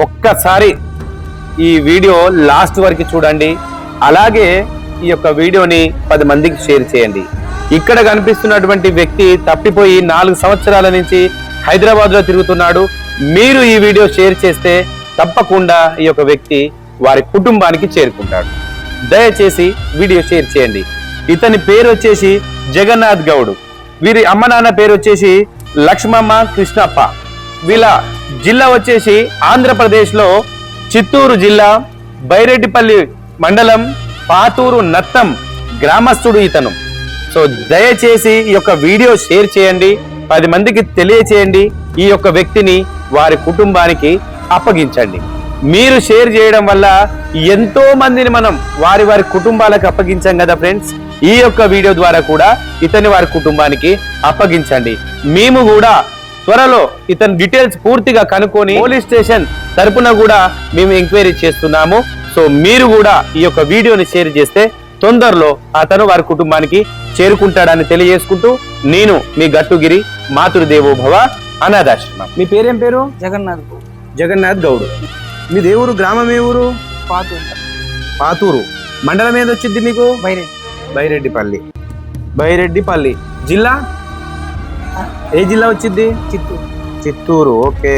ఒక్కసారి ఈ video last వరకు చూడండి. అలాగే ఈ యొక్క వీడియోని 10 మందికి షేర్ చేయండి. ఇక్కడ కనిపిస్తున్నటువంటి వ్యక్తి తప్పిపోయి 4 సంవత్సరాల నుంచి హైదరాబాద్ లో తిరుగుతున్నాడు. మీరు ఈ వీడియో షేర్ చేస్తే తప్పకుండా ఈ యొక్క వ్యక్తి వారి కుటుంబానికి చేరుకుంటాడు. దయచేసి వీడియో షేర్ చేయండి. ఇతని పేరు వచ్చేసి జగన్నాథ్ గౌడ్. వీరి అమ్మ నాన్న పేరు వచ్చేసి లక్ష్మమ్మ కృష్ణప్ప. వీళ్ళ జిల్లా వచ్చేసి ఆంధ్రప్రదేశ్ లో చిత్తూరు జిల్లా బైరెడ్డిపల్లి మండలం పాతూరు నత్తం గ్రామస్తుడు ఇతను. సో దయచేసి ఈ యొక్క వీడియో షేర్ చేయండి, 10 మందికి తెలియచేయండి. ఈ యొక్క వ్యక్తిని వారి కుటుంబానికి అప్పగించండి. మీరు షేర్ చేయడం వల్ల ఎంతో మందిని మనం వారి కుటుంబాలకు అప్పగించాం కదా ఫ్రెండ్స్. ఈ యొక్క వీడియో ద్వారా కూడా ఇతని వారి కుటుంబానికి అప్పగించండి. మేము కూడా త్వరలో ఇతని డీటెయిల్స్ పూర్తిగా కనుక్కొని పోలీస్ స్టేషన్ తరపున కూడా మేము ఎంక్వైరీ చేస్తున్నాము. సో మీరు కూడా ఈ యొక్క వీడియోని షేర్ చేస్తే తొందరలో అతను వారి కుటుంబానికి చేరుకుంటాడని తెలియజేసుకుంటూ నేను మీ గట్టుగిరి మాతృదేవోభవ అనాథాశ్రమం. మీ పేరేం పేరు? జగన్నాథ్ గౌడ్. మీ దేవురు గ్రామం ఏ ఊరు? పాతూరు. మండలం ఏది వచ్చింది మీకు? బైరెడ్డిపల్లి. జిల్లా ఏ జిల్లా వచ్చింది? చిత్తూరు. ఓకే.